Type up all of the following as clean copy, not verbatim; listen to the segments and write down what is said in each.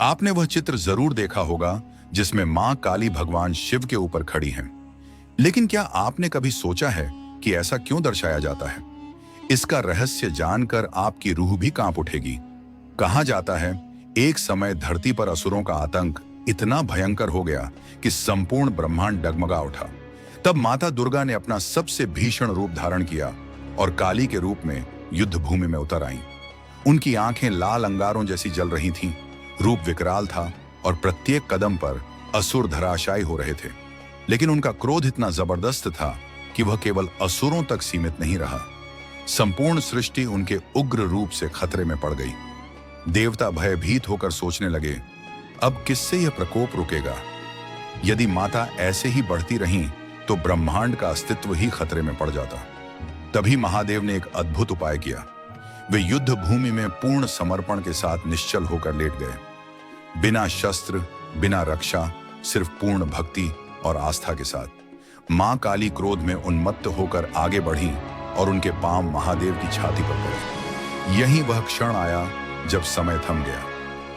आपने वह चित्र जरूर देखा होगा जिसमें मां काली भगवान शिव के ऊपर खड़ी हैं। लेकिन क्या आपने कभी सोचा है कि ऐसा क्यों दर्शाया जाता है? इसका रहस्य जानकर आपकी रूह भी कांप उठेगी। कहा जाता है, एक समय धरती पर असुरों का आतंक इतना भयंकर हो गया कि संपूर्ण ब्रह्मांड डगमगा उठा। तब माता दुर्गा ने अपना सबसे भीषण रूप धारण किया और काली के रूप में युद्ध भूमि में उतर आईं। उनकी आंखें लाल अंगारों जैसी जल रही थीं, रूप विकराल था और प्रत्येक कदम पर असुर धराशायी हो रहे थे। लेकिन उनका क्रोध इतना जबरदस्त था कि वह केवल असुरों तक सीमित नहीं रहा। संपूर्ण सृष्टि उनके उग्र रूप से खतरे में पड़ गई। देवता भयभीत होकर सोचने लगे, अब किससे यह प्रकोप रुकेगा? यदि माता ऐसे ही बढ़ती रहीं तो ब्रह्मांड का अस्तित्व ही खतरे में पड़ जाता। तभी महादेव ने एक अद्भुत उपाय किया। वे युद्ध भूमि में पूर्ण समर्पण के साथ निश्चल होकर लेट गए, बिना शस्त्र, बिना रक्षा, सिर्फ पूर्ण भक्ति और आस्था के साथ। मां काली क्रोध में उन्मत्त होकर आगे बढ़ी और उनके पांव महादेव की छाती पर पड़े। यही वह क्षण आया जब समय थम गया।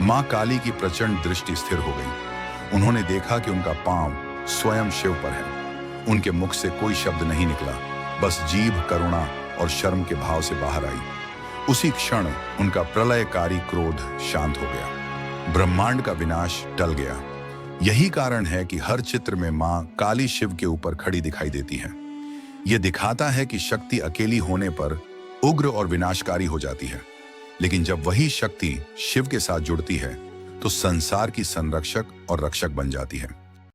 मां काली की प्रचंड दृष्टि स्थिर हो गई। उन्होंने देखा कि उनका पांव स्वयं शिव पर है। उनके मुख से कोई शब्द नहीं निकला, बस जीभ करुणा और शर्म के भाव से बाहर आई। उसी क्षण उनका प्रलयकारी क्रोध शांत हो गया। ब्रह्मांड का विनाश टल गया। यही कारण है कि हर चित्र में मां काली शिव के ऊपर खड़ी दिखाई देती है। यह दिखाता है कि शक्ति अकेली होने पर उग्र और विनाशकारी हो जाती है, लेकिन जब वही शक्ति शिव के साथ जुड़ती है तो संसार की संरक्षक और रक्षक बन जाती है।